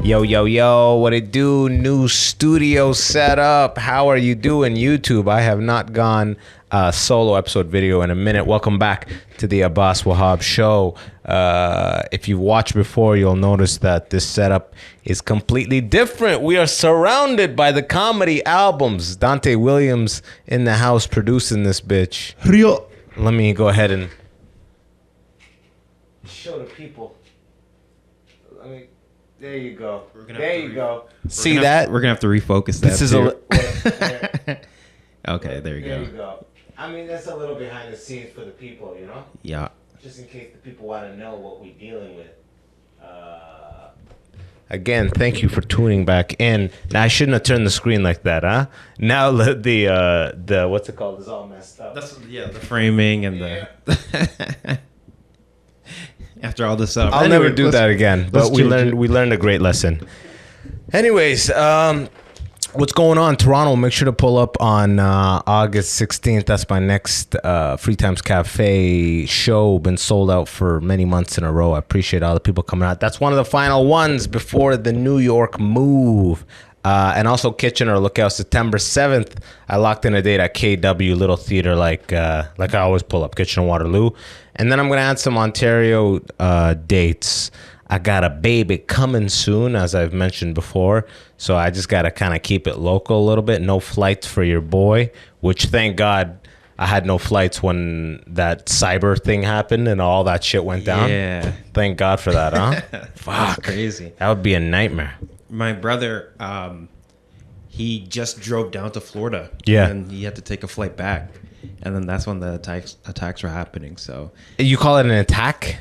Yo, yo, yo, what it do? New studio setup. How are you doing, YouTube? I have not gone solo episode video in a minute. Welcome back to the Abbas Wahab show. If you've watched before, you'll notice that this setup is completely different. We are surrounded by the comedy albums. Dante Williams in the house producing this bitch. Let me go ahead and show the people. There you go. There you go. See that? We're gonna have to refocus that. This is okay. There you There you go. I mean, that's a little behind the scenes for the people, you know? Yeah. Just in case the people want to know what we're dealing with. Again, thank you for tuning back in. Now, I shouldn't have turned the screen like that, huh? Now the what's it called is all messed up. That's the framing and the. After all this up, I'll never do that again. But we learned a great lesson. Anyways, what's going on? Toronto, make sure to pull up on August 16th. That's my next Free Times Cafe show. Been sold out for many months in a row. I appreciate all the people coming out. That's one of the final ones before the New York move. And also Kitchener, look out, September 7th. I locked in a date at KW Little Theater like I always pull up, Kitchener Waterloo. And then I'm going to add some Ontario dates. I got a baby coming soon, as I've mentioned before. So I just got to kind of keep it local a little bit. No flights for your boy, which thank God I had no flights when that cyber thing happened and all that shit went down. Yeah. Thank God for that, huh? Fuck. Crazy. That would be a nightmare. My brother, he just drove down to Florida. Yeah. And he had to take a flight back. And then that's when the attacks were happening. So you call it an attack?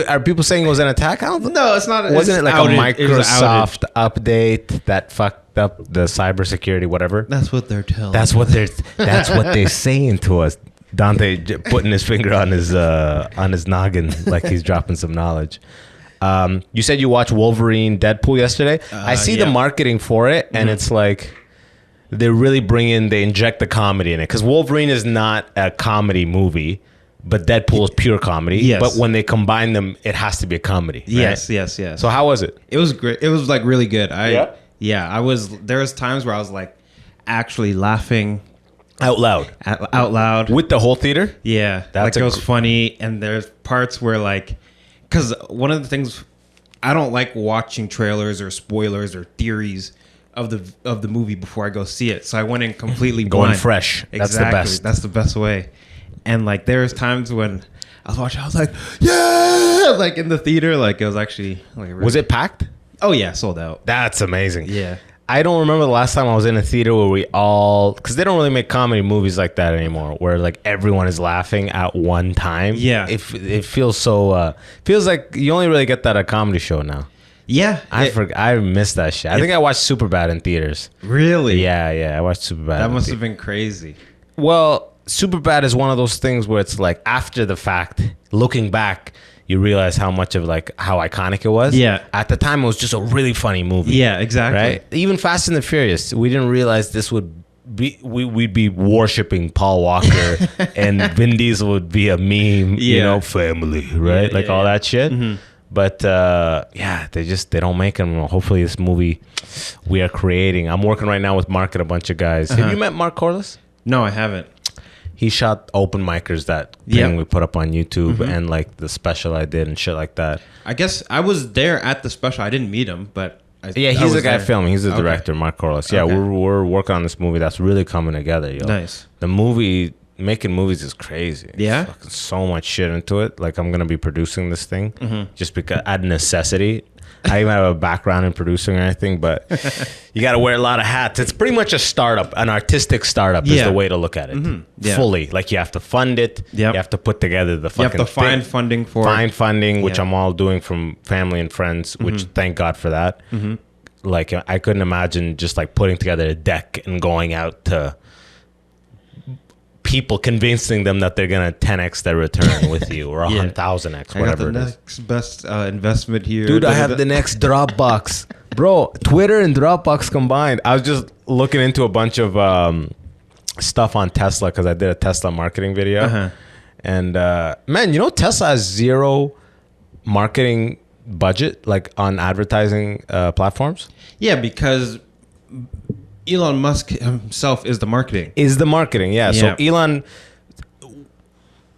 Are people saying it was an attack? I don't think. No, it's not. Wasn't it like outed. a Microsoft update that fucked up the cybersecurity, whatever? That's what they're telling. That's what they're saying to us. Dante putting his finger on his noggin like he's dropping some knowledge. You said you watched Wolverine Deadpool yesterday. I see the marketing for it, and it's like they inject the comedy in it, because Wolverine is not a comedy movie, but Deadpool is pure comedy. Yes. But when they combine them, it has to be a comedy. Right? Yes. So how was it? It was great. It was like really good. Yeah, there was times where I was like actually laughing out loud with the whole theater. Yeah, That's it was funny. And there's parts where like, because one of the things, I don't like watching trailers or spoilers or theories of the movie before I go see it. So I went in completely blind. Going fresh. Exactly. That's the best. That's the best way. And like there's times when I was watching, I was like, yeah, like in the theater, like it was actually like really, Was it packed? Oh yeah, sold out. That's amazing. Yeah. I don't remember the last time I was in a theater where because they don't really make comedy movies like that anymore, where like everyone is laughing at one time. Yeah. It feels so, feels like you only really get that at a comedy show now. Yeah. I missed that shit. I think I watched Superbad in theaters. Really? Yeah, I watched Superbad. That must have been crazy. Well, Superbad is one of those things where it's like after the fact, looking back, you realize how much of like how iconic it was. Yeah. At the time, it was just a really funny movie. Yeah, exactly. Right? Even Fast and the Furious, we didn't realize this would be, we'd be worshiping Paul Walker and Vin Diesel would be a meme, you know, family, right? Yeah, all that shit. Mm-hmm. But they don't make them. Hopefully this movie we are creating. I'm working right now with Mark and a bunch of guys. Have you met Mark Corliss? No, I haven't. He shot Open Micers, that thing we put up on YouTube, and like the special I did and shit like that. I guess I was there at the special. I didn't meet him, but he's the guy filming. He's the director, Mark Corliss. Yeah, we're working on this movie that's really coming together, yo. Nice. The movie, making movies is crazy. Yeah? Fucking so much shit into it. Like I'm gonna be producing this thing just because out of necessity. I even have a background in producing or anything, but you got to wear a lot of hats. It's pretty much a startup, an artistic startup is the way to look at it. Fully. Like you have to fund it. You have to put together the fucking You have to find funding for Find funding, which I'm all doing from family and friends, which thank God for that. Like I couldn't imagine just like putting together a deck and going out to people, convincing them that they're gonna 10x their return with you or 1,000x, whatever it is. Next best investment here, dude. I have the next Dropbox, bro. Twitter and Dropbox combined. I was just looking into a bunch of stuff on Tesla because I did a Tesla marketing video, and man, you know Tesla has zero marketing budget, like on advertising platforms? Yeah, because Elon Musk himself is the marketing. Yeah. So Elon,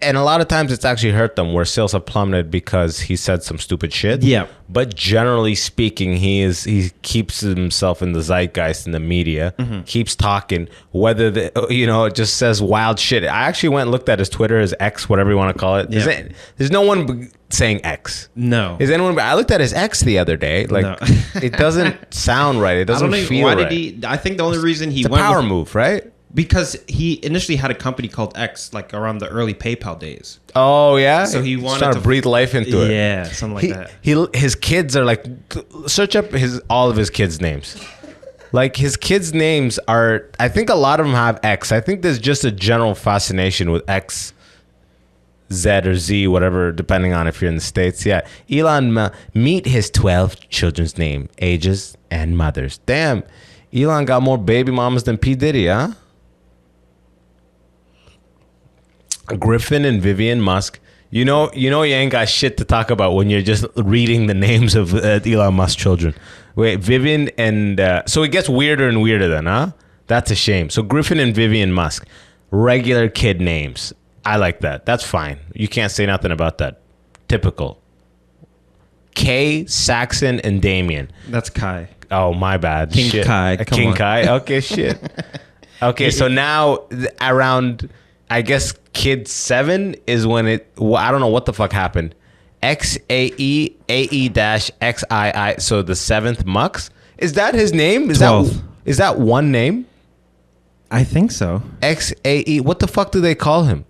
and a lot of times it's actually hurt them where sales have plummeted because he said some stupid shit. Yeah. But generally speaking, he keeps himself in the zeitgeist in the media, keeps talking, whether it just says wild shit. I actually went and looked at his Twitter, his X, whatever you want to call it. Yeah. There's no one saying X. No. Is anyone? I looked at his X the other day. Like, No. it doesn't sound right. It doesn't feel why right. did he? I think the only reason he It's a went power with, move, right? because he initially had a company called X, like around the early PayPal days. Oh yeah. So he He's wanted trying to to breathe life into it. Yeah, something like that. His kids are like, search up all of his kids' names. Like his kids' names are, I think a lot of them have X. I think there's just a general fascination with X, Z or Z, whatever, depending on if you're in the States. Yeah. Elon, meet his 12 children's name, ages, and mothers. Damn. Elon got more baby mamas than P. Diddy, huh? Griffin and Vivian Musk. You know you ain't got shit to talk about when you're just reading the names of Elon Musk's children. Wait, Vivian and... so it gets weirder and weirder then, huh? That's a shame. So Griffin and Vivian Musk. Regular kid names. I like that. That's fine. You can't say nothing about that. Typical. Kay, Saxon, and Damien. That's Kai. Oh, my bad. King Shit. Kai. Come King on. Kai. Okay, shit. Okay, so now around... I guess kid 7 is when I don't know what the fuck happened. XAE AE-XII. So the 7th Mux. Is that his name? 12. Is that one name? I think so. XAE. What the fuck do they call him?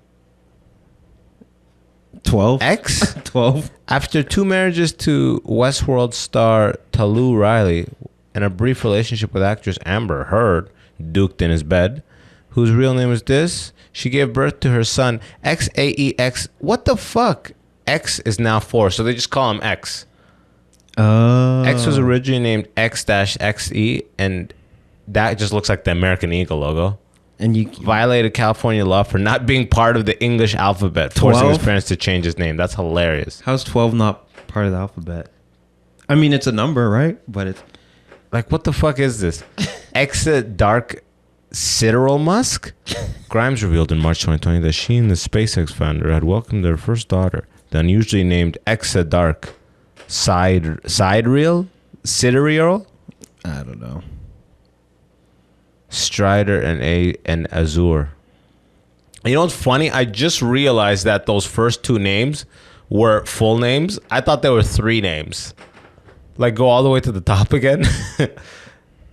12. X? 12. After 2 marriages to Westworld star Talu Riley and a brief relationship with actress Amber Heard, duked in his bed, whose real name is this, she gave birth to her son, XAEX. What the fuck? X is now 4, so they just call him X. X was originally named X-XE, and that just looks like the American Eagle logo. And you Violated California law for not being part of the English alphabet, forcing his parents to change his name. That's hilarious. How's 12 not part of the alphabet? I mean, it's a number, right? But it's... Like, what the fuck is this? Dark Cyril Musk? Grimes revealed in March 2020 that she and the SpaceX founder had welcomed their first daughter, the unusually named Dark Sidereal? I don't know. Strider and Azure. You know what's funny? I just realized that those first 2 names were full names. I thought there were 3 names. Like, go all the way to the top again.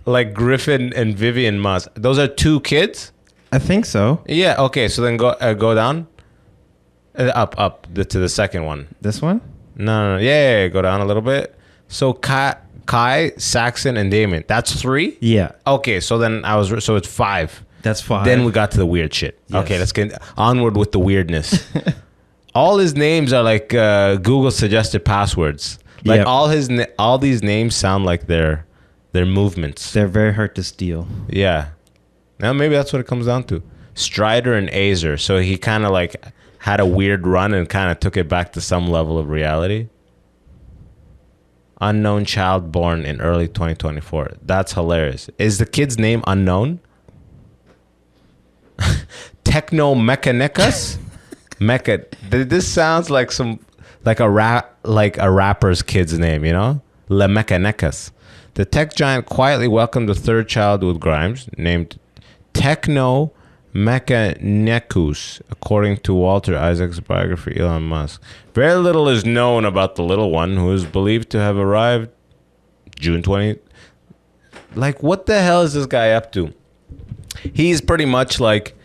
Like Griffin and Vivian Musk. Those are 2 kids? I think so. Yeah, okay. So then go down. Up to the second one. This one? No. Yeah, go down a little bit. So Kai, Saxon, and Damon. That's 3? Yeah. Okay, so then so it's 5. That's 5. Then we got to the weird shit. Yes. Okay, let's get onward with the weirdness. All his names are like Google suggested passwords. Like Yep. all these names sound like their movements. They're very hard to steal. Yeah. Now maybe that's what it comes down to. Strider and Azer. So he kind of like had a weird run and kind of took it back to some level of reality. Unknown child born in early 2024. That's hilarious. Is the kid's name unknown? Techno Mechanicus? Mecha. This sounds like a rapper's kid's name, you know? Le Mechanicus. The tech giant quietly welcomed the 3rd child with Grimes, named Techno Mechanicus, according to Walter Isaac's biography, Elon Musk. Very little is known about the little one, who is believed to have arrived June 20. Like, what the hell is this guy up to? He's pretty much like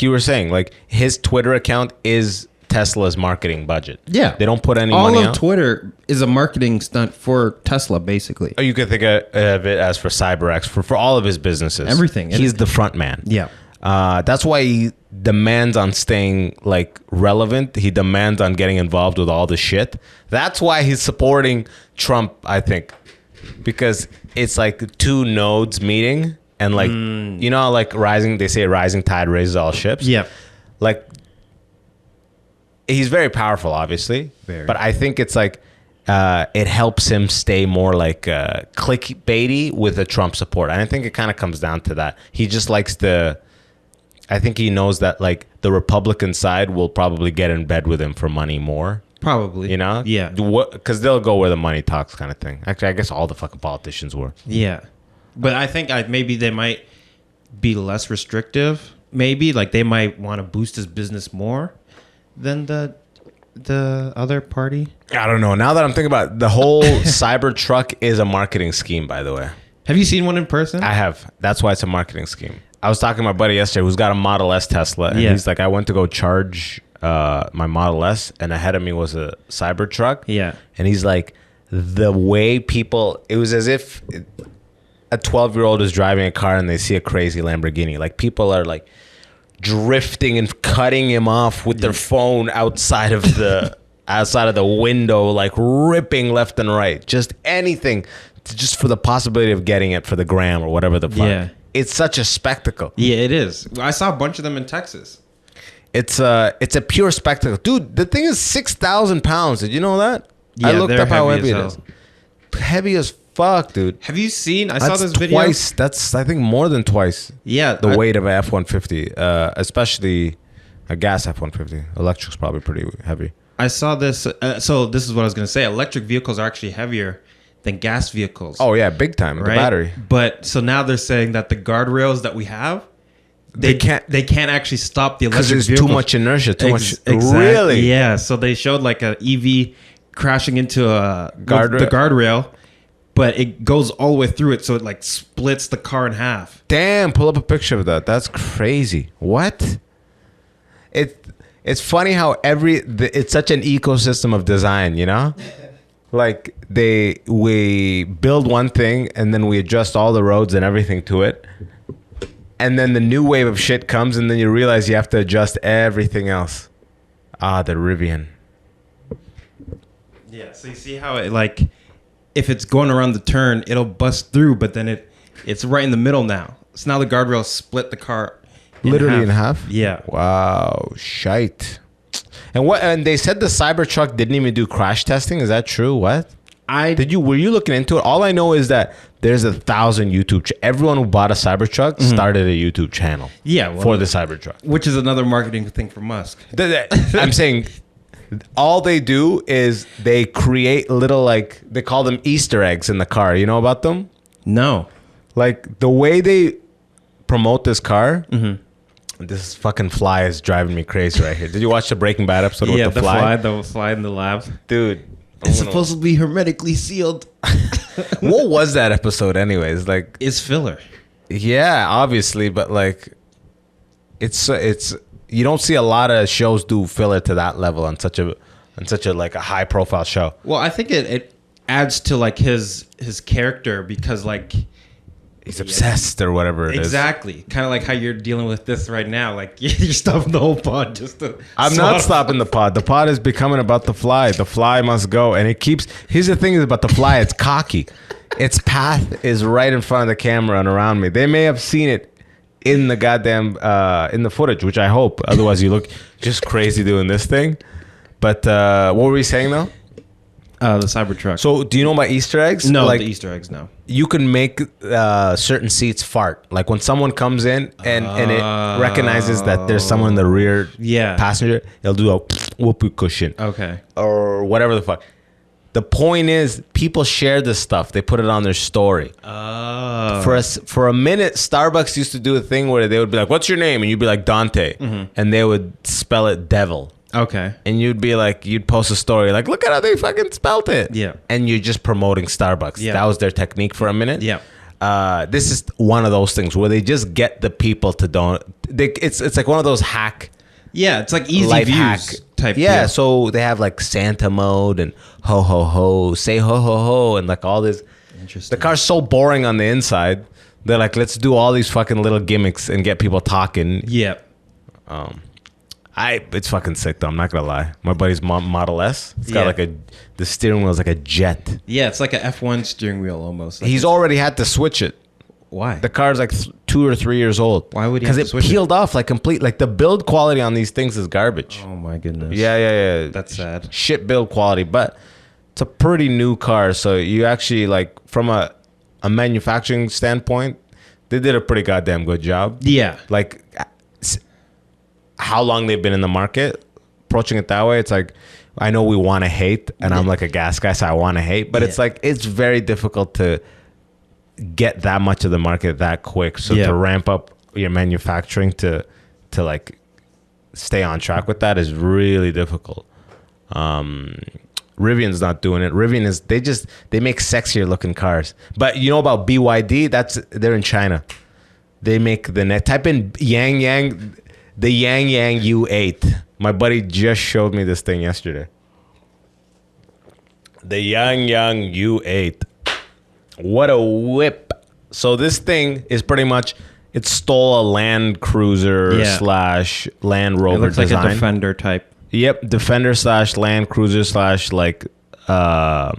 you were saying, like his Twitter account is Tesla's marketing budget. Yeah. They don't put any All money of out. Twitter is a marketing stunt for Tesla, basically. Or you could think of it as for CyberX, for all of his businesses. Everything. He's the front man. Yeah. That's why he demands on staying like relevant. He demands on getting involved with all the shit. That's why he's supporting Trump, I think, because it's like 2 nodes meeting and like you know, like they say rising tide raises all ships. Yeah. Like he's very powerful, obviously, Very. but I think it's like it helps him stay more like clickbaity with the Trump support. I think it kind of comes down to that. He just likes to. I think he knows that like the Republican side will probably get in bed with him for money more. Probably. You know? Yeah. Because they'll go where the money talks kind of thing. Actually, I guess all the fucking politicians were. Yeah. But I think maybe they might be less restrictive. Maybe like they might want to boost his business more than the other party. I don't know. Now that I'm thinking about it, the whole Cybertruck is a marketing scheme, by the way. Have you seen one in person? I have. That's why it's a marketing scheme. I was talking to my buddy yesterday who's got a Model S Tesla. And he's like, I went to go charge my Model S, and ahead of me was a Cybertruck. Yeah. And he's like, the way people, it was as if a 12-year-old is driving a car and they see a crazy Lamborghini. Like people are like drifting and cutting him off with their phone outside of the window, like ripping left and right. Just anything, just for the possibility of getting it for the gram or whatever the fuck. Yeah. It's such a spectacle. Yeah, it is. I saw a bunch of them in Texas. It's a pure spectacle, dude. The thing is 6,000 pounds. Did you know that? Yeah, I looked up how heavy it hell. is. Heavy as fuck, dude. Have you seen? I saw this That's video. twice. That's I think more than twice. Yeah, the weight of a F-150, especially a gas F-150. Electric's probably pretty heavy. I saw this. So this is what I was going to say. Electric vehicles are actually heavier than gas vehicles. Oh yeah, big time. right? The battery. But so now they're saying that the guardrails that we have, they can't actually stop the electric because there's vehicles. too much inertia. Too much. Exactly. Really? Yeah. So they showed like a EV crashing into the Guardrail. guardrail, but it goes all the way through it, so it like splits the car in half. Damn! Pull up a picture of that. That's crazy. What? It's funny how it's such an ecosystem of design, you know? Like we build one thing and then we adjust all the roads and everything to it. And then the new wave of shit comes and then you realize you have to adjust everything else. The Rivian. Yeah, so you see how it like, if it's going around the turn, it'll bust through, but then it's right in the middle now. So now the guardrail split the car Literally in half? Yeah. Wow, shite. And they said the Cybertruck didn't even do crash testing. Is that true? What? Were you looking into it? All I know is that there's 1,000 YouTube. Everyone who bought a Cybertruck started a YouTube channel. Yeah, for the Cybertruck, which is another marketing thing for Musk. I'm saying, all they do is they create little they call them Easter eggs in the car. You know about them? No. Like the way they promote this car. Mm-hmm. This fucking fly is driving me crazy right here. Did you watch the Breaking Bad episode with the fly? The fly in the lab. Dude. It's supposed to be hermetically sealed. What was that episode anyways? Like, it's filler. Yeah, obviously, but like it's you don't see a lot of shows do filler to that level on such a like a high profile show. Well, I think it adds to like his character because like he's obsessed or whatever it is. Exactly. Kind of like how you're dealing with this right now. Like you're stopping the whole pod just to... I'm not stopping the pod. The pod is becoming about the fly. The fly must go. And it keeps... Here's the thing about the fly. It's cocky. Its path is right in front of the camera and around me. They may have seen it in the goddamn... in the footage, which I hope. Otherwise, you look just crazy doing this thing. But what were we saying, though? The Cybertruck. So, do you know about Easter eggs? No, the Easter eggs, no. You can make certain seats fart. Like when someone comes in and it recognizes that there's someone in the rear passenger, it'll do a whoopee cushion. Okay. Or whatever the fuck. The point is, people share this stuff. They put it on their story. Oh. For a minute, Starbucks used to do a thing where they would be like, "What's your name?" And you'd be like, "Dante." Mm-hmm. And they would spell it devil. Okay. And you'd be like, you'd post a story like, look at how they fucking spelt it. Yeah. And you're just promoting Starbucks. Yeah. That was their technique for a minute. Yeah. This is one of those things where they just get the people to don't. It's like one of those hack. Yeah, it's like easy life views hack type. Yeah. Deal. So they have like Santa mode and ho ho ho, say ho ho ho, and like all this. Interesting. The car's so boring on the inside. They're like, let's do all these fucking little gimmicks and get people talking. Yeah. It's fucking sick though. I'm not gonna lie. My buddy's Model S. It's got like the steering wheel is like a jet. Yeah, it's like an F1 steering wheel almost. Like He's already had to switch it. Why? The car's like 2 or 3 years old. Why would he? Because it peeled off like complete. Like the build quality on these things is garbage. Oh my goodness. Yeah. That's sad. Shit build quality, but It's a pretty new car, so you actually like from a manufacturing standpoint, they did a pretty goddamn good job. Yeah. Like how long they've been in the market, approaching it that way, it's like I know we want to hate, and I'm like a gas guy, so I want to hate, but it's like it's very difficult to get that much of the market that quick. So to ramp up your manufacturing to like stay on track with that is really difficult. Rivian's not doing it. Rivian is they make sexier looking cars. But you know about BYD? They're in China. They make type in Yangwang, the Yangwang U8. My buddy just showed me this thing yesterday. The Yangwang U8. What a whip. So this thing is pretty much, it stole a Land Cruiser slash Land Rover It looks design. like a Defender type. Yep, Defender slash Land Cruiser slash like Land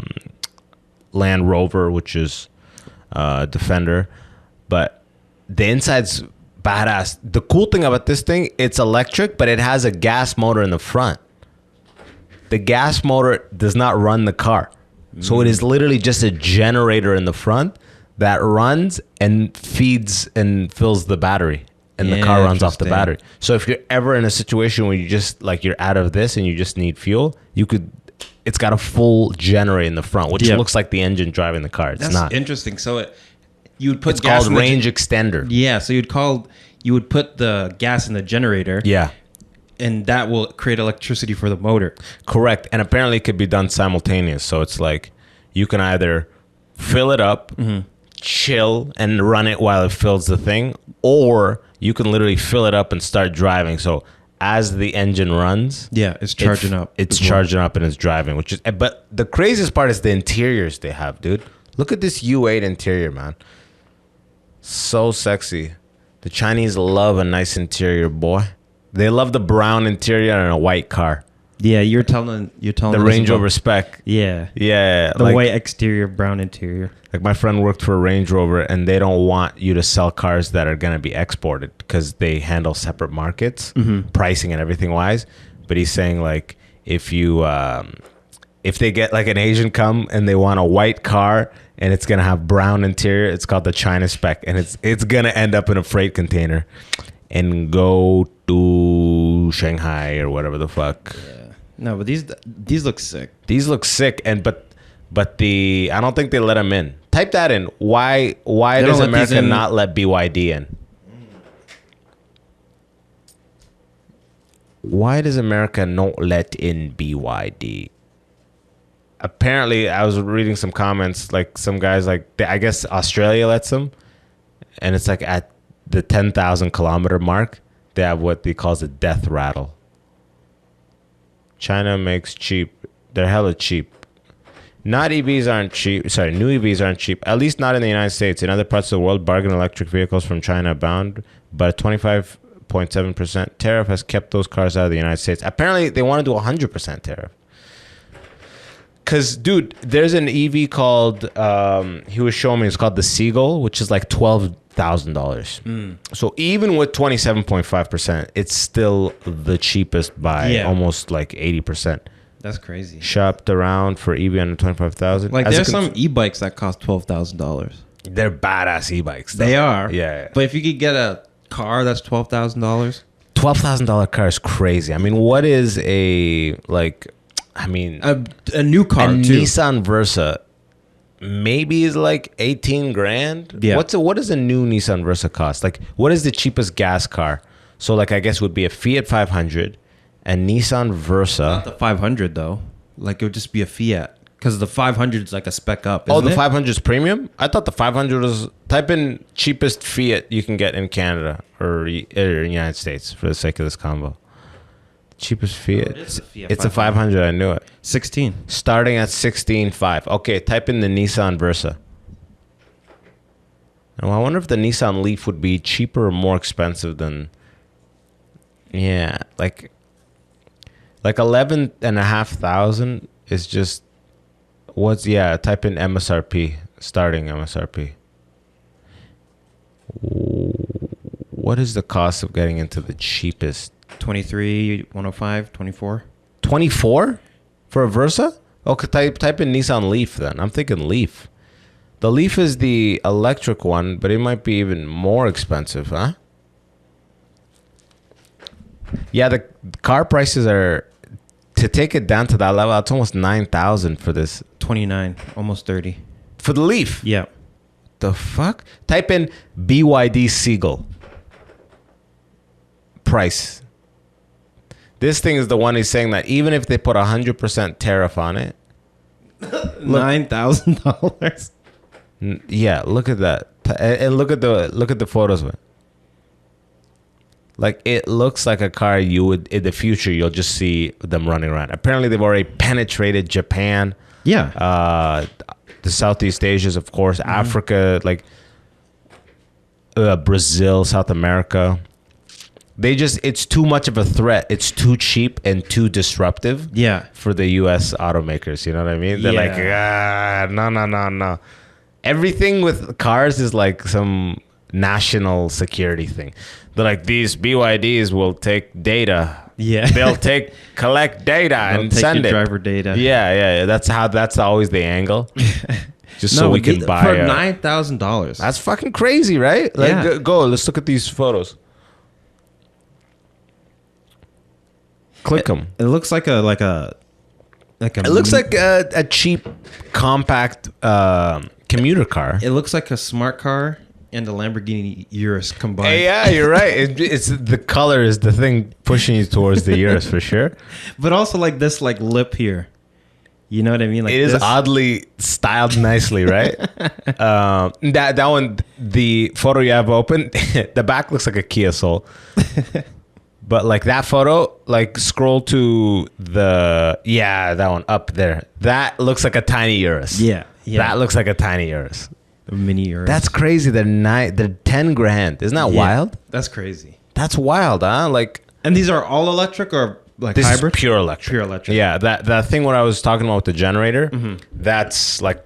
Rover, which is Defender. But the inside's badass. The cool thing about this thing, it's electric, but it has a gas motor in the front. The gas motor does not run the car. So it is literally just a generator in the front that runs and feeds and fills the battery. And the car runs off the battery. So if you're ever in a situation where you just like you're out of this and you just need fuel, it's got a full generator in the front, which looks like the engine driving the car. It's not. Interesting. So you would put it's gas called range extender. Yeah. So you would put the gas in the generator. Yeah. And that will create electricity for the motor. Correct. And apparently it could be done simultaneous. So it's like you can either fill it up, chill, and run it while it fills the thing, or you can literally fill it up and start driving. So as the engine runs, it's charging up. It's charging up and it's driving, but the craziest part is the interiors they have, dude. Look at this U8 interior, man. So sexy. The Chinese love a nice interior, boy. They love the brown interior and a white car. Yeah, you're telling the Range Rover spec. Yeah. Yeah. The white exterior, brown interior. Like my friend worked for a Range Rover, and they don't want you to sell cars that are going to be exported because they handle separate markets, pricing and everything wise. But he's saying like if they get like an Asian come and they want a white car and it's going to have brown interior, it's called the China spec, and it's going to end up in a freight container and go to Shanghai or whatever the fuck. Yeah. No, but these look sick. These look sick, but I don't think they let them in. Type that in. Why does America not let BYD in? Why does America not let in BYD? Apparently, I was reading some comments, like some guys, like I guess Australia lets them, and it's like at the 10,000 kilometer mark, they have what they call a death rattle. China makes cheap. They're hella cheap. Not EVs aren't cheap. Sorry, new EVs aren't cheap. At least not in the United States. In other parts of the world, bargain electric vehicles from China abound, but a 25.7% tariff has kept those cars out of the United States. Apparently, they want to do a 100% tariff. Because, dude, there's an EV called, he was showing me, it's called the Seagull, which is like $12,000. So even with 27.5%, it's still the cheapest by almost like 80%. That's crazy. Shopped around for EV under 25,000. Like there's some e-bikes that cost $12,000. They're badass e-bikes. They are. Yeah. But if you could get a car that's $12,000, $12,000 car is crazy. I mean, what is a new car too. Nissan Versa maybe is like 18 grand. Yeah. What does a new Nissan Versa cost? Like, what is the cheapest gas car? So like, I guess would be a Fiat 500 and Nissan Versa. Not the 500 though. Like it would just be a Fiat because the 500 is like a spec up. Oh, the 500 is premium? I thought the 500 was, type in cheapest Fiat you can get in Canada or in the United States for the sake of this combo. Cheapest Fiat. It is a Fiat it's 500. I knew it. 16. Starting at 16.5. Okay, type in the Nissan Versa. Now, I wonder if the Nissan Leaf would be cheaper or more expensive than. Yeah, like 11,500 is just. Type in MSRP. Starting MSRP. What is the cost of getting into the cheapest? 23, 105, 24. 24 for a Versa? Okay, type in Nissan Leaf then. I'm thinking Leaf. The Leaf is the electric one, but it might be even more expensive, huh? Yeah, the car prices are, to take it down to that level, it's almost 9,000 for this. 29, almost 30. For the Leaf? Yeah. The fuck? Type in BYD Seagull. Price. This thing is the one he's saying that even if they put 100% tariff on it. $9,000. Yeah, look at that. And look at the photos of it. Like, it looks like a car you would, in the future, you'll just see them running around. Apparently, they've already penetrated Japan. Yeah. The Southeast Asia's, of course, Africa, like Brazil, South America. It's too much of a threat. It's too cheap and too disruptive. Yeah. For the U.S. automakers, you know what I mean? They're like, no. Everything with cars is like some national security thing. They're like, these BYDs will take data. Yeah. They'll collect data and send it. Driver data. Yeah. That's always the angle. Just so we can buy for $9,000. That's fucking crazy, right? Like, yeah. Go. Let's look at these photos. Click them. It looks like a. It looks like a cheap, compact commuter car. It looks like a smart car and a Lamborghini Urus combined. Hey, yeah, you're right. It's the color is the thing pushing you towards the Urus for sure. But also like this like lip here. You know what I mean? Like it is oddly styled nicely, right? That one, the photo you have open, the back looks like a Kia Soul. But like that photo, like scroll to that one up there. That looks like a tiny Urus. Yeah. That looks like a tiny Urus. A mini Urus. That's crazy. They're $10,000. Isn't that wild? That's crazy. That's wild, huh? Like, and these are all electric or like this hybrid? Is pure electric. Pure electric. Yeah, that thing what I was talking about with the generator, that's like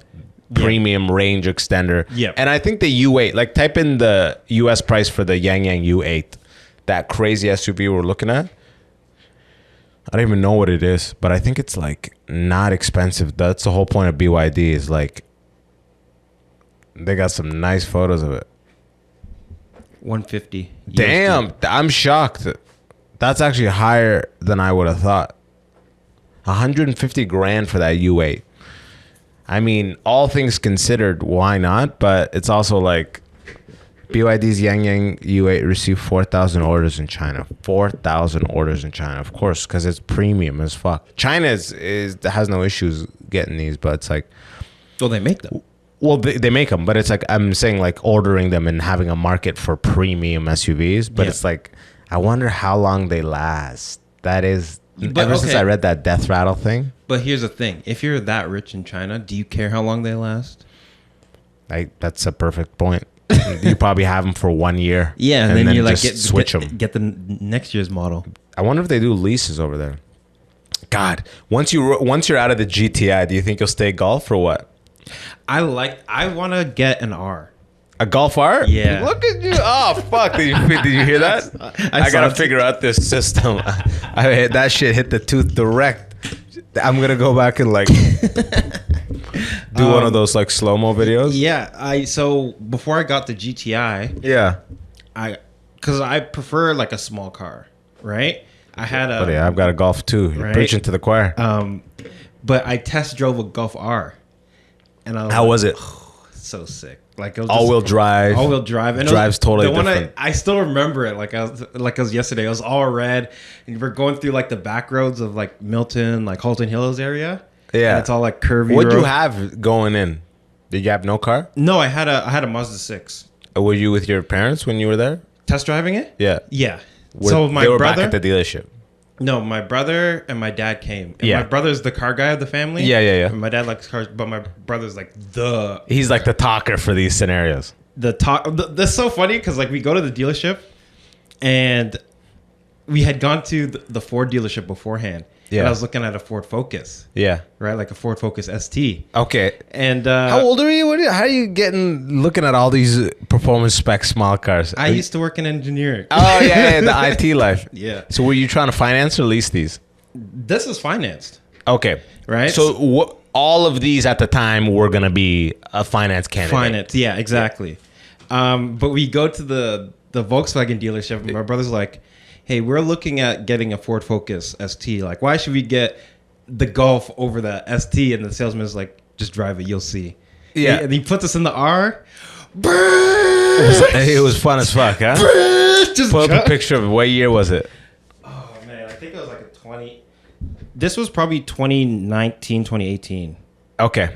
premium range extender. Yeah. And I think the U8, like type in the US price for the Yangwang U8, that crazy SUV we're looking at. I don't even know what it is, but I think it's like not expensive. That's the whole point of BYD is like they got some nice photos of it. 150. Damn, I'm shocked. That's actually higher than I would have thought. 150 grand for that U8. I mean, all things considered, why not? But it's also like BYD's Yangwang U8 received 4,000 orders in China. 4,000 orders in China, of course, because it's premium as fuck. China has no issues getting these, but it's like, well, they make them. Well, they make them, but it's like I'm saying, like ordering them and having a market for premium SUVs. But it's like, I wonder how long they last. That is, ever since I read that death rattle thing. But here's the thing: if you're that rich in China, do you care how long they last? That's a perfect point. You probably have them for 1 year. Yeah, and then you like switch them. Get the next year's model. I wonder if they do leases over there. God, once you're out of the GTI, do you think you'll stay Golf or what? I want to get an R. A Golf R? Yeah. Look at you. Oh, fuck. Did you hear that? I got to figure out this system. That shit hit the tooth direct. I'm going to go back and like do one of those like slow-mo videos. Yeah. So before I got the GTI. Yeah. Because I prefer like a small car, right? I've got a Golf too. You're preaching to the choir. But I test drove a Golf R. And How was it? Oh, so sick. Like it was all-wheel drive. All-wheel drive. And drives totally different. I still remember it like it was yesterday. It was all red. And we're going through like the back roads of like Milton, like Halton Hills area. Yeah. And it's all like curvy. What'd you have going in? Did you have no car? No, I had a Mazda 6. Were you with your parents when you were there? Test driving it? Yeah. Yeah. So my brother back at the dealership. No, my brother and my dad came. And my brother's the car guy of the family. Yeah. And my dad likes cars, but my brother's like he's like the talker for these scenarios. That's so funny because like we go to the dealership and we had gone to the Ford dealership beforehand. Yeah. And I was looking at a Ford Focus. Yeah. Right? Like a Ford Focus ST. Okay. And how old are you? How are you looking at all these performance spec small cars? I used to work in engineering. Oh, yeah, the IT life. Yeah. So were you trying to finance or lease these? This is financed. Okay. Right? So all of these at the time were going to be a finance candidate. Finance, yeah, exactly. But we go to the Volkswagen dealership, and my brother's like, hey, we're looking at getting a Ford Focus ST. Like, why should we get the Golf over the ST? And the salesman's like, just drive it, you'll see. Yeah. And he puts us in the R. It was fun as fuck, huh? Just Put up a picture of it. What year was it? Oh, man, I think it was like a 20... This was probably 2019, 2018. Okay.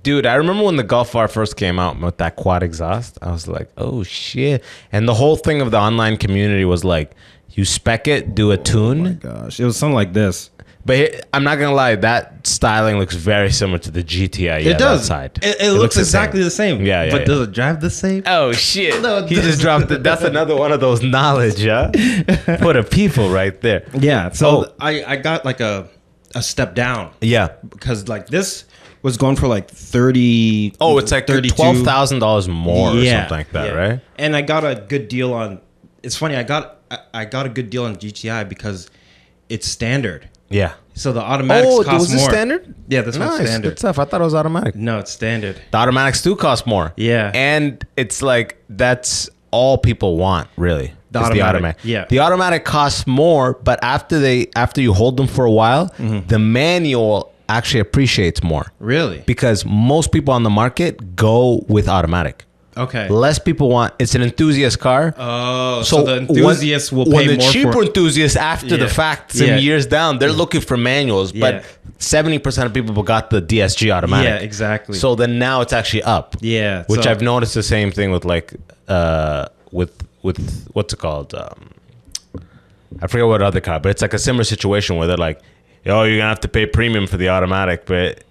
Dude, I remember when the Golf R first came out with that quad exhaust. I was like, oh, shit. And the whole thing of the online community was like, you spec it, do a tune. Oh, my gosh. It was something like this. But I'm not going to lie, that styling looks very similar to the GTI. It does. Outside. It looks exactly the same. Yeah. But does it drive the same? Oh, shit. No, he just dropped it. That's another one of those knowledge, huh? For the people right there. Yeah. So I got like a step down. Yeah. Because like this was going for like 30. Oh, it's like $12,000 more or something like that, right? And I got a good deal on. It's funny. I got a good deal on GTI because it's standard. Yeah. So the automatics cost more. Was this standard? Yeah, this one's standard. Good stuff. I thought it was automatic. No, it's standard. The automatics do cost more. Yeah. And it's like that's all people want, really. The automatic. Yeah. The automatic costs more, but after you hold them for a while, the manual actually appreciates more. Really? Because most people on the market go with automatic. Okay. Less people want. It's an enthusiast car. Oh, so the enthusiasts will pay more. When the cheaper enthusiasts, after the fact, some years down, they're looking for manuals. But 70% of people got the DSG automatic. Yeah, exactly. So then now it's actually up. Yeah. Which I've noticed the same thing with like with what's it called? I forget what other car, but it's like a similar situation where they're like, "Oh, you're gonna have to pay premium for the automatic," but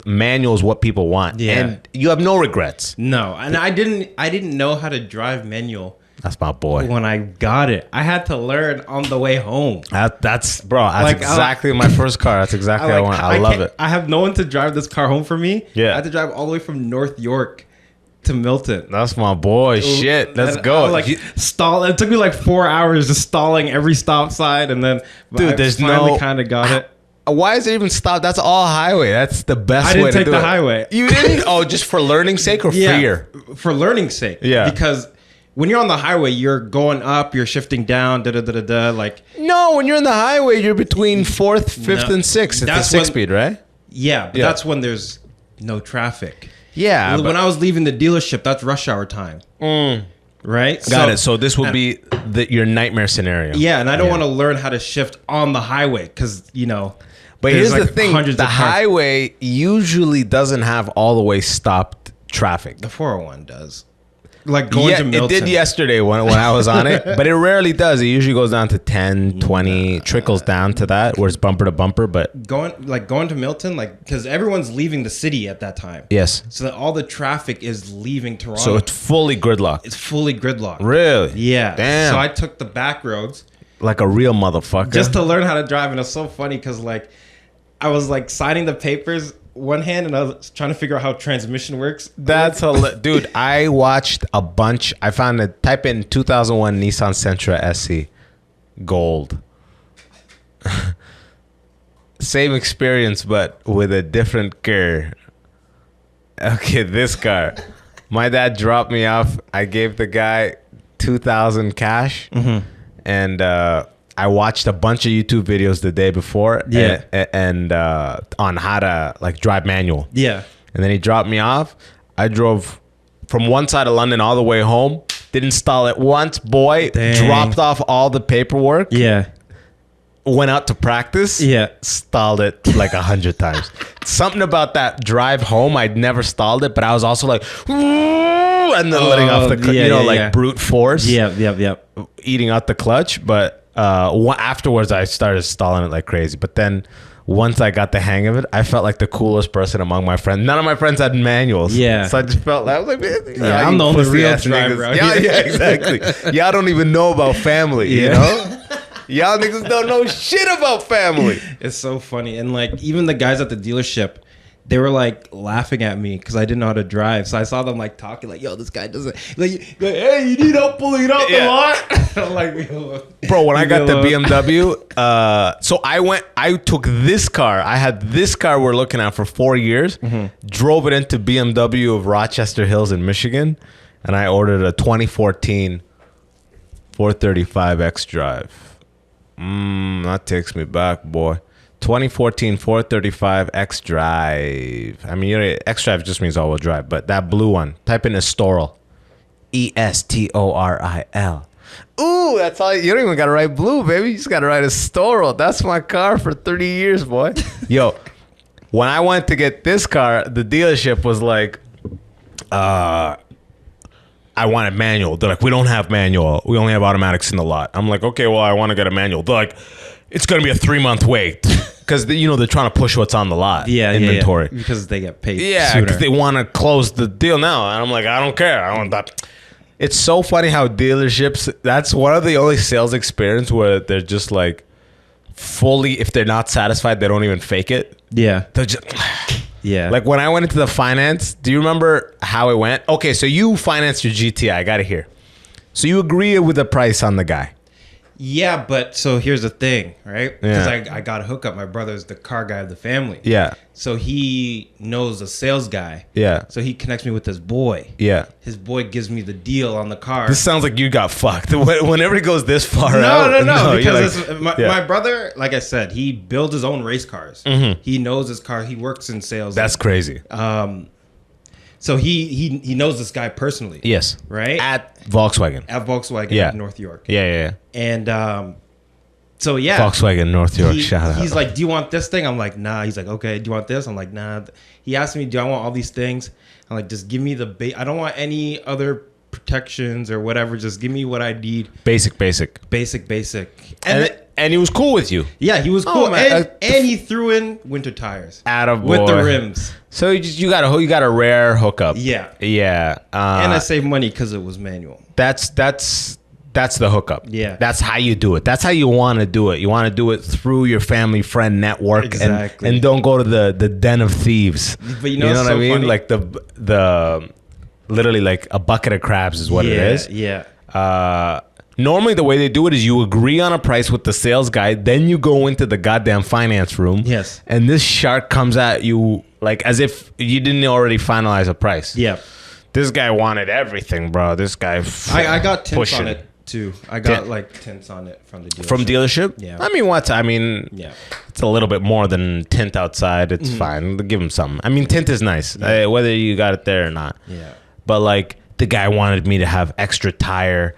manual is what people want. Yeah. And you have no regrets. No, and I didn't know how to drive manual. That's my boy. When I got it, I had to learn on the way home. That's exactly my first car. That's exactly what I want. I love it. I have no one to drive this car home for me. Yeah. I had to drive all the way from North York to Milton. That's my boy. Shit. Let's go. Stall. It took me like 4 hours just stalling every stop sign, and then there's finally kind of got it. Why is it even stopped? That's all highway. That's the best way to do it. I didn't take the highway. You didn't? Oh, just for learning's sake or fear? For learning's sake. Yeah. Because when you're on the highway, you're going up, you're shifting down, like. No, when you're in the highway, you're between 4th, 5th, and 6th. It's a 6-speed, right? Yeah, but that's when there's no traffic. Yeah. When I was leaving the dealership, that's rush hour time. Right? Got it. So this would be your nightmare scenario. Yeah, and I don't want to learn how to shift on the highway because, But here's the thing. The highway usually doesn't have all the way stopped traffic. The 401 does. Like going to Milton. It did yesterday when I was on it, but it rarely does. It usually goes down to 10, 20, trickles down to that where it's bumper to bumper. But going to Milton, because everyone's leaving the city at that time. Yes. So that all the traffic is leaving Toronto. So it's fully gridlocked. It's fully gridlocked. Really? Yeah. Damn. So I took the back roads. Like a real motherfucker. Just to learn how to drive. And it's so funny because I was signing the papers one hand and I was trying to figure out how transmission works. That's dude, I watched a bunch. I found it. Type in 2001 Nissan Sentra SE gold. Same experience but with a different gear. Okay, this car. My dad dropped me off. I gave the guy 2,000 cash. And I watched a bunch of YouTube videos the day before and on how to drive manual. Yeah. And then he dropped me off. I drove from one side of London all the way home. Didn't install it once, boy. Dang. Dropped off all the paperwork. Yeah. Went out to practice. Yeah. Stalled it 100 times. Something about that drive home, I'd never stalled it, but I was also like, ooh, and then letting off the, brute force. Yeah. Eating out the clutch. But afterwards, I started stalling it like crazy. But then once I got the hang of it, I felt like the coolest person among my friends. None of my friends had manuals. Yeah. So I just felt like, I was like, man, I'm the only real driver. Yeah, exactly. Y'all don't even know about family, you know? Y'all niggas don't know shit about family. It's so funny. And even the guys at the dealership, they were like laughing at me because I didn't know how to drive. So I saw them like talking like, yo, this guy doesn't like hey, you need help pulling it out the lot? I'm like, yo, bro, when I got the BMW, so I took this car. I had this car we're looking at for 4 years, drove it into BMW of Rochester Hills in Michigan, and I ordered a 2014 435 X Drive. That takes me back, boy. 2014 435 X Drive. I mean, X Drive just means all-wheel drive, but that blue one, type in Estoril. Estoril. Ooh, that's all. You don't even got to write blue, baby. You just got to write Estoril. That's my car for 30 years, boy. Yo, when I went to get this car, the dealership was like, I wanted manual. They're like, we don't have manual. We only have automatics in the lot. I'm like, okay, well, I want to get a manual. They're like, it's going to be a 3-month wait. Because, they're trying to push what's on the lot. Inventory. Yeah. Because they get paid Yeah, because they want to close the deal now. And I'm like, I don't care. I want that. It's so funny how dealerships, that's one of the only sales experience where they're just like fully, if they're not satisfied, they don't even fake it. Yeah. They're just... Yeah. Like when I went into the finance, do you remember how it went? Okay, so you financed your GTI. I got to hear. So you agree with the price on the guy. Yeah, but so here's the thing, right? Because Yeah. I got a hookup. My brother's the car guy of the family. Yeah. So he knows a sales guy. Yeah. So he connects me with his boy. Yeah. His boy gives me the deal on the car. This sounds like you got fucked. Whenever it goes this far No, out. no. you're Because like, my brother, like I said, he builds his own race cars. He knows his car. He works in sales. That's crazy. So he knows this guy personally. Yes. Right? At Volkswagen. At Volkswagen Yeah. of North York. Yeah. And so yeah. Volkswagen North York. Shout out. He's like, do you want this thing? I'm like, nah. He's like, okay. Do you want this? I'm like, nah. He asked me, do I want all these things? I'm like, just give me the base. I don't want any other protections or whatever. Just give me what I need. Basic. And he was cool with you. Yeah, he was cool. And he threw in winter tires. Attaboy. With the rims. So you got a rare hookup. Yeah. Yeah. And I saved money because it was manual. That's the hookup. Yeah. That's how you do it. That's how you want to do it. You want to do it through your family friend network. Exactly. And don't go to the den of thieves. But you know what I mean? Funny? Like the literally like a bucket of crabs is what it is. Yeah. Normally the way they do it is you agree on a price with the sales guy, then you go into the goddamn finance room. Yes. And this shark comes at you like as if you didn't already finalize a price. Yeah. This guy wanted everything, bro. This guy I got tints pushing. on it too. I got like tints on it from the dealership. From dealership? Yeah. I mean, yeah. It's a little bit more than tint outside. It's fine. Give him something. I mean, tint is nice, whether you got it there or not. Yeah. But like the guy wanted me to have extra tire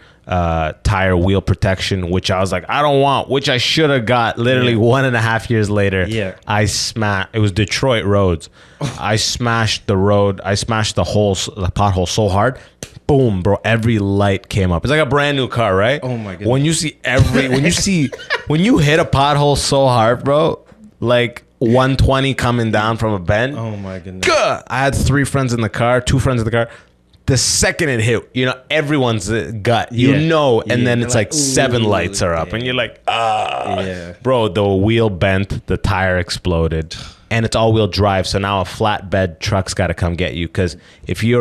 wheel protection, which I was like, I don't want, which I should have got literally 1.5 years later. Yeah. It was Detroit roads. I smashed the road. I smashed the pothole so hard. Boom, bro. Every light came up. It's like a brand new car, right? Oh my goodness. When you hit a pothole so hard, bro, like 120 coming down from a bend. Oh my goodness. I had 2 friends in the car. The second it hit, everyone's gut, and then it's like 7 lights are up, and you're like, bro, the wheel bent, the tire exploded, and it's all-wheel drive. So now a flatbed truck's got to come get you, because if you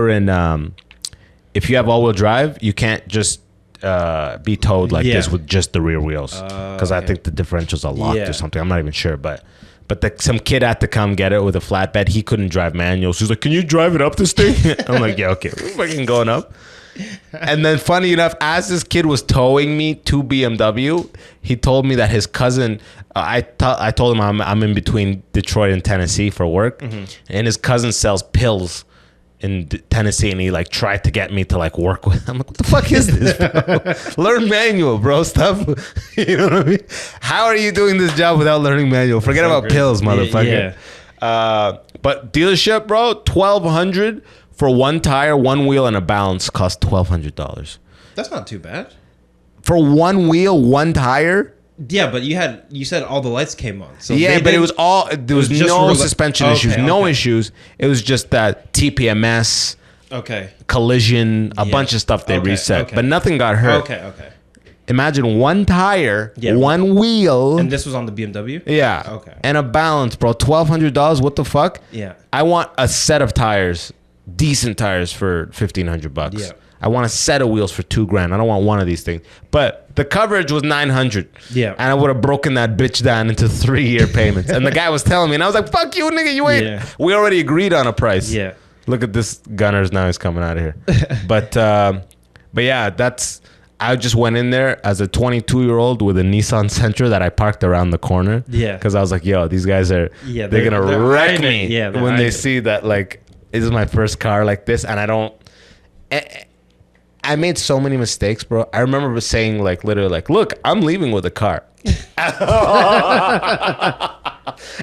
have all-wheel drive, you can't just be towed like this with just the rear wheels, because I think the differentials are locked or something. I'm not even sure, but some kid had to come get it with a flatbed. He couldn't drive manual. So he's like, can you drive it up this thing? I'm like, yeah, okay. We're fucking going up. And then funny enough, as this kid was towing me to BMW, he told me that his cousin, I told him I'm in between Detroit and Tennessee for work. And his cousin sells pills in Tennessee, and he like tried to get me to like work with him. I'm like, what the fuck is this, bro? Learn manual, bro. Stuff. You know what I mean? How are you doing this job without learning manual? Forget about pills, motherfucker. Yeah. But dealership, bro, $1,200 for 1 tire, 1 wheel, and a balance cost $1,200. That's not too bad. For 1 wheel, 1 tire. Yeah, but you said all the lights came on. So yeah, but there was no suspension issues, no issues. It was just that TPMS, collision, a bunch of stuff they reset, but nothing got hurt. Okay. Imagine one tire, one wheel. And this was on the BMW? Yeah. Okay. And a balance, bro. $1,200. What the fuck? Yeah. I want a set of tires, decent tires for $1,500. Yeah. I want a set of wheels for $2,000. I don't want one of these things. But the coverage was $900. Yeah. And I would have broken that bitch down into 3-year payments. And the guy was telling me, and I was like, "Fuck you, nigga. You ain't." Yeah. We already agreed on a price. Yeah. Look at this Gunners now. He's coming out of here. But yeah, I just went in there as a 22-year-old with a Nissan Sentra that I parked around the corner. Yeah. Because I was like, yo, these guys are, they're going to wreck me when they see that, like, this is my first car like this. And I don't, I made so many mistakes, bro. I remember saying, like, literally, like, look, I'm leaving with a car.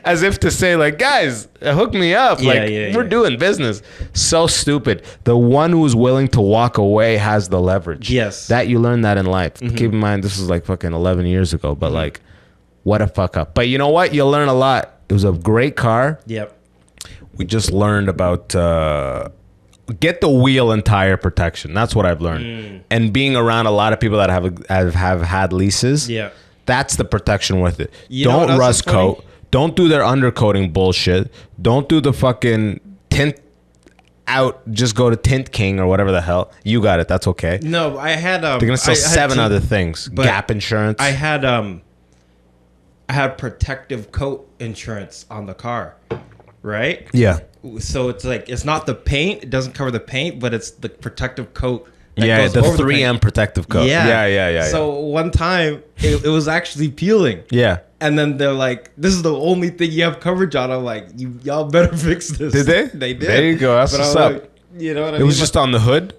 As if to say, like, guys, hook me up. We're doing business. So stupid. The one who's willing to walk away has the leverage. Yes. That you learn that in life. Keep in mind, this was like fucking 11 years ago, but like, what a fuck up. But you know what? You'll learn a lot. It was a great car. Yep. We just learned about get the wheel and tire protection. That's what I've learned. And being around a lot of people that have had leases. Yeah. That's the protection with it. You know Don't what else rust is funny? coat. Don't do their undercoating bullshit. Don't do the fucking tint out. Just go to Tint King or whatever the hell. You got it. That's okay. No, I had They're gonna sell 7 other things. but Gap insurance. I had protective coat insurance on the car, right? Yeah. So it's like it's not the paint; it doesn't cover the paint, but it's the protective coat. That Yeah, goes the over 3M protective coat. Yeah. So one time it was actually peeling. Yeah. And then they're like, "This is the only thing you have coverage on." I'm like, "Y'all better fix this." Did they? They did. There you go. That's But what's I'm up. like, you know what I mean? It was just on the hood.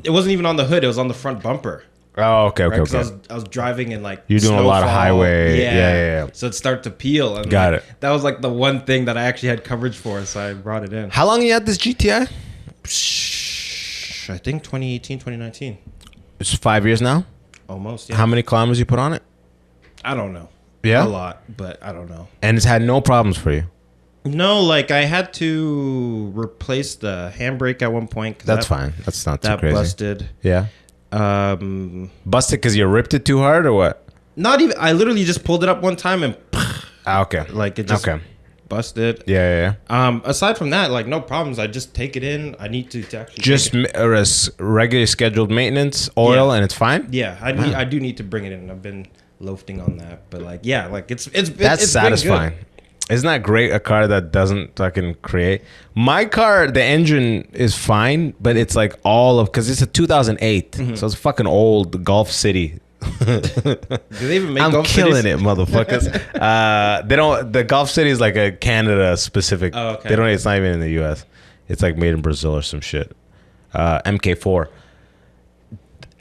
It wasn't even on the hood. It was on the front bumper. Oh, okay, Right? okay. 'Cause I was driving in like You're doing a lot of snowfall. highway. Yeah. So it started to peel. And Got like, it. That was like the one thing that I actually had coverage for, so I brought it in. How long you had this GTI? I think 2018, 2019. It's 5 years now. Almost. Yeah. How many kilometers you put on it? I don't know. Yeah. A lot, but I don't know. And it's had no problems for you. No, like I had to replace the handbrake at one point. That's fine. That's not too That crazy. busted. Yeah. Busted because you ripped it too hard or what? Not even. I literally just pulled it up one time and Okay. like it just busted. Yeah. Aside from that, like no problems. I just take it in. I need to actually Just take it. regular scheduled maintenance, oil, and it's fine? Yeah, I do need to bring it in. I've been loafing on that, but like yeah, like it's That's been satisfying. good. Isn't that great? A car that doesn't fucking create. My car, the engine is fine, but it's like because it's a 2008, so it's fucking old Gulf City. Do they even make I'm Gulf killing cities? it, motherfuckers. They don't. The Gulf City is like a Canada specific. Oh, okay. They don't. It's not even in the U.S. It's like made in Brazil or some shit. MK4.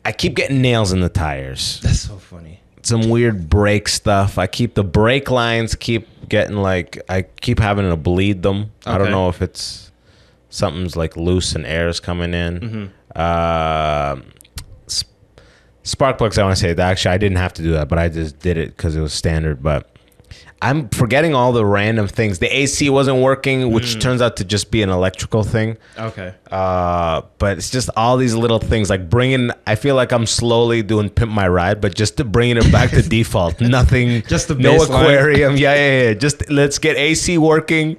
I keep getting nails in the tires. That's so funny. Some weird brake stuff. I keep the brake lines getting like I keep having to bleed them. I don't Okay. know if it's something's like loose and air's coming in. Spark plugs. I want to say that actually I didn't have to do that, but I just did it because it was standard. But I'm forgetting all the random things. The AC wasn't working, which turns out to just be an electrical thing. Okay. But it's just all these little things like I feel like I'm slowly doing Pimp My Ride, but just to bringing it back to default. Nothing, Just the no baseline. aquarium. Yeah. Just let's get AC working.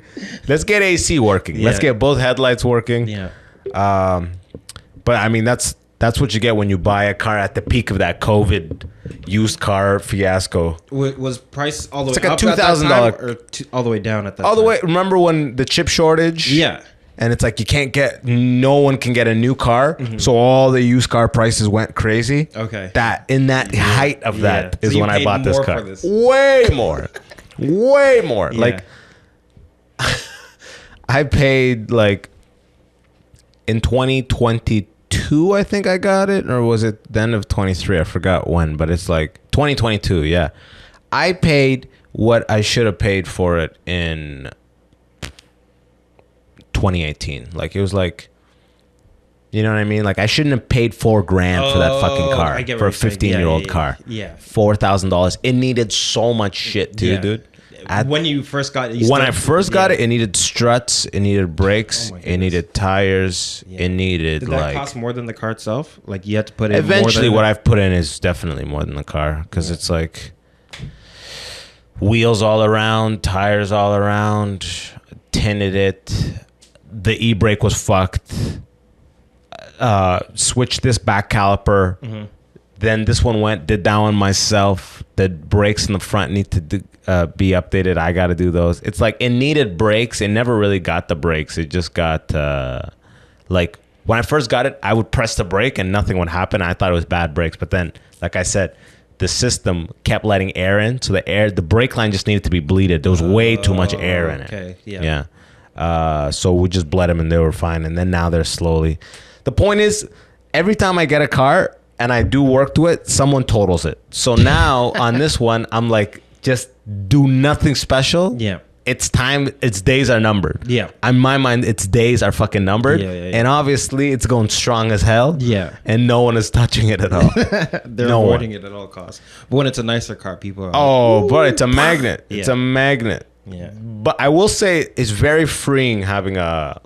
Let's get both headlights working. Yeah. But I mean, that's what you get when you buy a car at the peak of that COVID used car fiasco. Was price all the It's way like a up at that $2,000 time, or all the way down at that All the time? way. Remember when the chip shortage? Yeah. And it's like no one can get a new car, so all the used car prices went crazy. Okay. Height of that is So you when I paid bought this more car. for this. Way more, way more. Yeah. Like I paid like in 2022, I think I got it, or was it the end of 23? I forgot when, but it's like 2022. Yeah, I paid what I should have paid for it in 2018. Like it was like, you know what I mean? Like I shouldn't have paid $4,000 for that fucking car I get for a what you're saying. 15-year-old Yeah. car. Yeah. $4,000. It needed so much shit too, Yeah. dude. When you first got it, when I first got it, it needed struts, it needed brakes, it needed tires, it needed Did that like cost more than the car itself? Like you had to put in eventually more than what I've put in is definitely more than the car because it's like wheels all around, tires all around, tinted it. The e-brake was fucked. Switched this back caliper. Mm-hmm. Then this one did that one myself. The brakes in the front need to be updated. I got to do those. It's like it needed brakes. It never really got the brakes. It just got like when I first got it, I would press the brake and nothing would happen. I thought it was bad brakes. But then, like I said, the system kept letting air in. So the brake line just needed to be bleeded. There was way too much air in it. Okay, yeah. So we just bled them and they were fine. And then now they're slowly. The point is, every time I get a car, and I do work to it, someone totals it. So now on this one, I'm like, just do nothing special. Yeah. It's time. Its days are numbered. Yeah. In my mind, its days are fucking numbered. Yeah. And obviously, it's going strong as hell. Yeah. And no one is touching it at all. They're avoiding it at all costs. But when it's a nicer car, people are like, bro, it's a magnet. Yeah. It's a magnet. Yeah. But I will say it's very freeing having a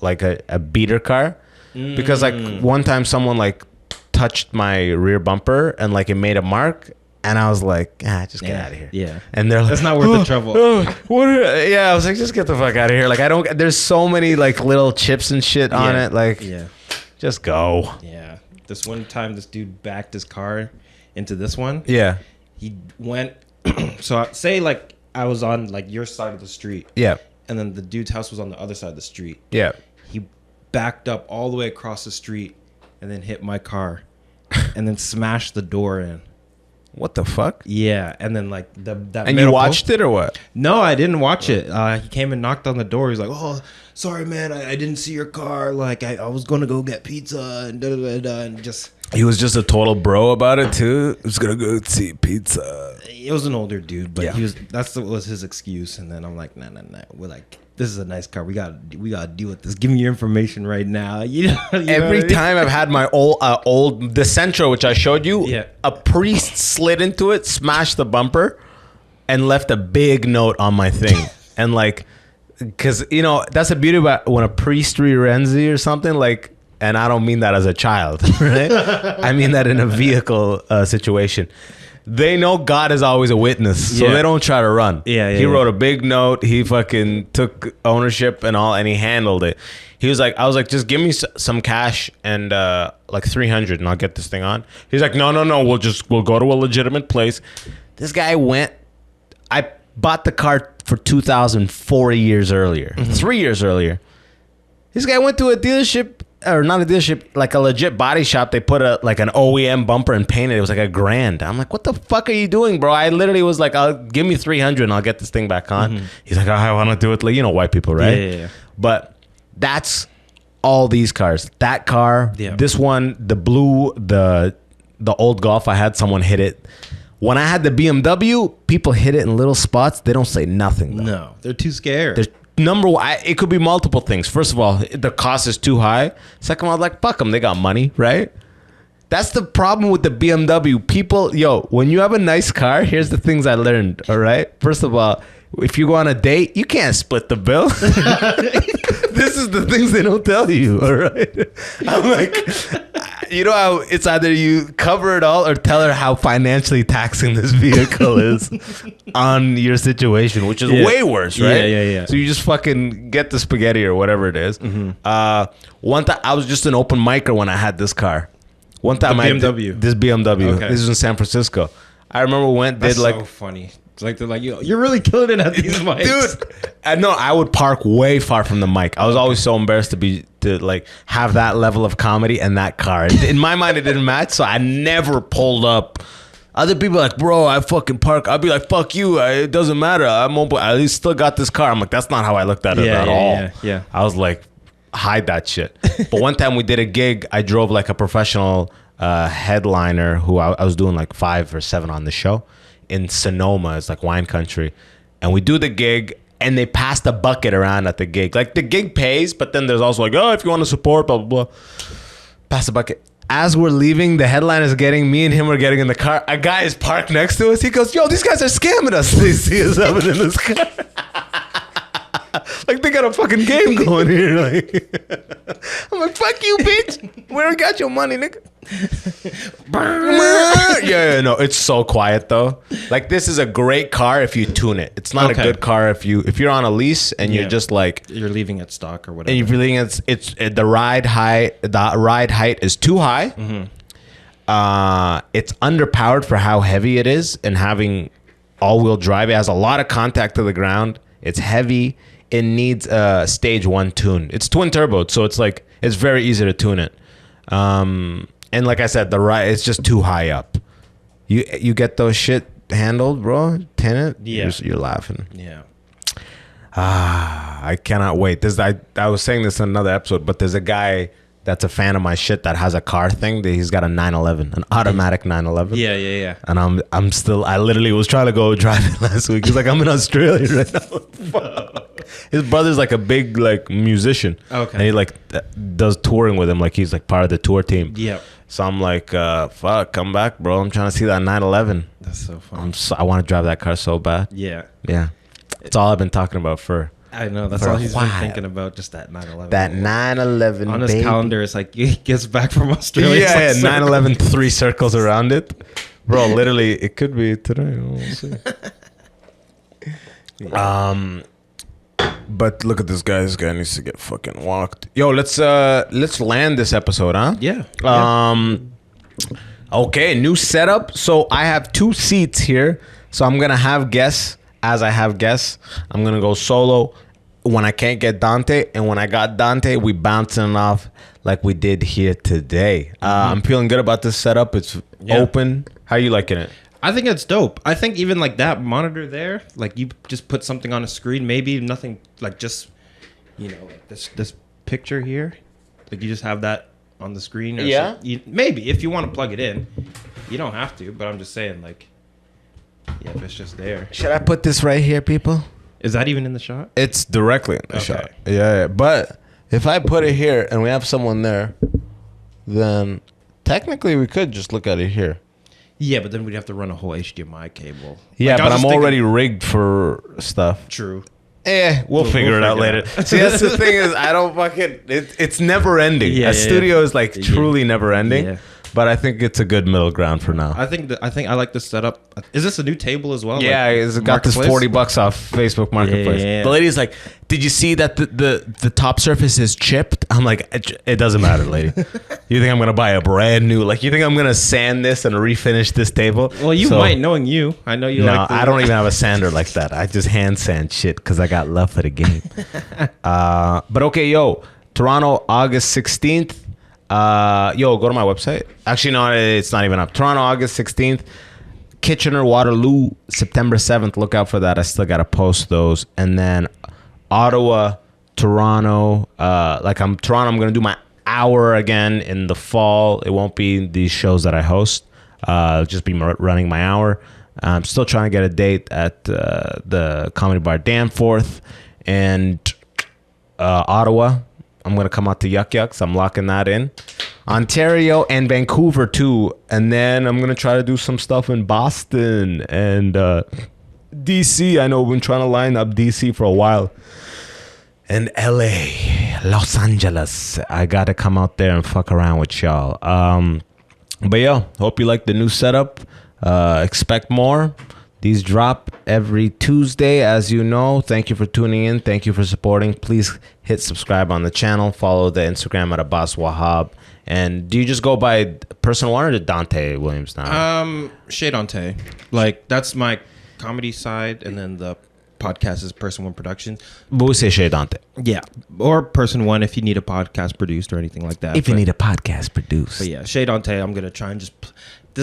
beater car. Because like one time someone like touched my rear bumper and like it made a mark and I was like, just get out of here. Yeah. And they're like, that's not worth the trouble. I was like, just get the fuck out of here. Like there's so many like little chips and shit on it. Like, just go. Yeah. This one time this dude backed his car into this one. Yeah. He went, so say like I was on like your side of the street. Yeah. And then the dude's house was on the other side of the street. Yeah. He backed up all the way across the street and then hit my car and then smashed the door in. What the fuck? Yeah, and then like that. And you watched it or what? No, I didn't watch it. He came and knocked on the door. He's like, "Oh, sorry, man, I didn't see your car. Like, I was gonna go get pizza and and just." He was just a total bro about it too. He was gonna go see pizza. It was an older dude, but was his excuse. And then I'm like, nah. We're like, this is a nice car. We gotta deal with this. Give me your information right now. Every time I've had my old the Sentra, which I showed you, a priest slid into it, smashed the bumper, and left a big note on my thing. And like, because that's the beauty about when a priest rear-ends you or something like. And I don't mean that as a child, right? I mean that in a vehicle situation. They know God is always a witness, so they don't try to run. He wrote a big note. He fucking took ownership and all, and he handled it. I was like, just give me some cash and like 300, and I'll get this thing on. He's like, no, we'll go to a legitimate place. This guy went. I bought the car for $2,000 4 years earlier, 3 years earlier. This guy went to a dealership. Or not a dealership, like a legit body shop. They put an OEM bumper and painted it. It was like $1,000. I'm like, what the fuck are you doing, bro? I literally was like, give me 300 and I'll get this thing back on. He's like, I want to do it. Like, white people, right? Yeah. But that's all these cars. That car, this one, the blue, the old Golf I had, someone hit it. When I had the BMW, people hit it in little spots. They don't say nothing, though. No, they're too scared. Number one, it could be multiple things. First of all, the cost is too high. Second of all, like, fuck them. They got money, right? That's the problem with the BMW. People, when you have a nice car, here's the things I learned, all right? First of all, if you go on a date, you can't split the bill. This is the things they don't tell you, all right? I'm like, how it's either you cover it all or tell her how financially taxing this vehicle is on your situation, which is way worse, right? Yeah. So you just fucking get the spaghetti or whatever it is. One time, I was just an open micer when I had this car. One time, this BMW. Okay. This was in San Francisco. I remember That's so funny. It's like they're like, you're really killing it at these mics, dude. I would park way far from the mic. I was always so embarrassed to have that level of comedy and that car. In my mind, it didn't match, so I never pulled up. Other people are like, bro, I fucking park. I'd be like, fuck you. It doesn't matter. I at least still got this car. I'm like, that's not how I looked at it at all. Yeah. I was like, hide that shit. But one time we did a gig. I drove like a professional headliner who I was doing like 5 or 7 on the show in Sonoma. It's like wine country. And we do the gig and they pass the bucket around at the gig. Like the gig pays, but then there's also like, if you want to support, blah, blah, blah. Pass the bucket. as we're leaving, the headline is getting, me and him are getting in the car. A guy is parked next to us. He goes, yo, these guys are scamming us. They see us having in this car. Like, they got a fucking game going here. Like, I'm like, fuck you, bitch. We don't got your money, nigga. Yeah, no, it's so quiet though. Like, this is a great car if you tune it. It's not a good car if you're on a lease and you're just like, you're leaving it stock or whatever. and you're leaving it's the ride height is too high. It's underpowered for how heavy it is, and having all-wheel drive, it has a lot of contact to the ground. It's heavy. It needs a stage 1 tune. It's twin turbo, so it's like, it's very easy to tune it. And like I said, the ride, it's just too high up. You get those shit handled, bro. Tenant. Yeah. You're laughing. Yeah. I cannot wait. I was saying this in another episode, but there's a guy that's a fan of my shit that has a car thing. That he's got a 911, an automatic 911. Yeah. And I literally was trying to go drive it last week. He's like, I'm in Australia right now. Fuck. His brother's like a big like musician. Okay. And he like does touring with him. Like, he's like part of the tour team. Yeah. So I'm like, fuck, come back, bro. I'm trying to see that 911. That's so fun. I want to drive that car so bad. Yeah. Yeah. It's all I've been talking about for. I know. That's all he's been thinking about, just that 911. That 911, on his calendar, it's like he gets back from Australia. Yeah, like 911, 3 circles around it. Bro, literally, it could be today. We'll see. But look at this guy. This guy needs to get fucking walked. Yo, let's land this episode, huh? Yeah. Okay, new setup. So I have 2 seats here. So I'm gonna have guests. As I have guests, I'm gonna go solo when I can't get Dante, and when I got Dante, we bouncing off like we did here today. I'm feeling good about this setup. It's open. How you liking it? I think it's dope. I think even like that monitor there, like you just put something on a screen, maybe nothing, like just, like this picture here, like you just have that on the screen. Or maybe if you want to plug it in, you don't have to, but I'm just saying, like, yeah, if it's just there. Should I put this right here, people? Is that even in the shot? It's directly in the shot. Yeah. But if I put it here and we have someone there, then technically we could just look at it here. Yeah, but then we'd have to run a whole HDMI cable. Yeah, like, but I'm already rigged for stuff. True. We'll figure it out later. See, that's the thing is, I don't fucking... It's never ending. A studio is like truly never ending. Yeah. But I think it's a good middle ground for now. I think I like the setup. Is this a new table as well? Yeah, it's got this $40 off Facebook Marketplace. Yeah. The lady's like, "Did you see that the top surface is chipped?" I'm like, "It doesn't matter, lady. You think I'm gonna buy a brand new? Like, you think I'm gonna sand this and refinish this table?" Well, you might, knowing you. I know you. No, I don't even have a sander like that. I just hand sand shit because I got love for the game. But okay, yo, Toronto, August 16th. Go to my website. Actually, no, it's not even up. Toronto, August 16th. Kitchener, Waterloo, September 7th. Look out for that. I still got to post those. And then Ottawa, Toronto. Toronto, I'm going to do my hour again in the fall. It won't be these shows that I host. Just be running my hour. I'm still trying to get a date at the Comedy Bar Danforth. And Ottawa. I'm going to come out to Yuck Yucks. I'm locking that in. Ontario and Vancouver, too. And then I'm going to try to do some stuff in Boston and D.C. I know we've been trying to line up D.C. for a while. And L.A., Los Angeles. I got to come out there and fuck around with y'all. But, yeah, hope you like the new setup. Expect more. These drop every Tuesday, as you know. Thank you for tuning in. Thank you for supporting. Please hit subscribe on the channel. Follow the Instagram at Abbas Wahab. And do you just go by Person One or Dante Williams now? Chez Dante. Like, that's my comedy side, and then the podcast is Person One Productions. But we say Chez Dante. Yeah. Or Person One if you need a podcast produced or anything like that. If you need a podcast produced. But yeah, Chez Dante, I'm going to try and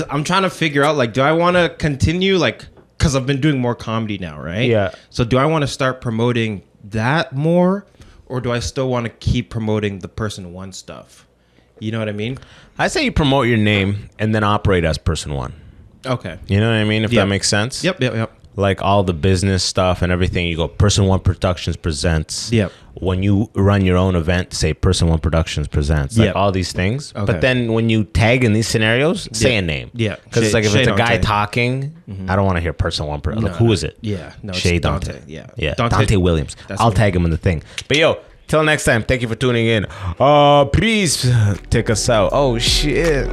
I'm trying to figure out, like, do I want to continue, like... Because I've been doing more comedy now, right? Yeah. So do I want to start promoting that more? Or do I still want to keep promoting the Person One stuff? You know what I mean? I say you promote your name and then operate as Person One. Okay. You know what I mean? If that makes sense. Yep. like all the business stuff and everything, you go Person One Productions presents. Yep. When you run your own event, say Person One Productions presents. Like all these things. Okay. But then when you tag in these scenarios, say a name. Yeah. Because it's like if Shay it's a guy Dante. talking, I don't want to hear Person One. Like, who is it? Yeah. No, it's Shay Dante. Yeah. Yeah. Dante Williams. That's I'll what- tag him in the thing. But yo, till next time, thank you for tuning in. Please take us out. Oh shit.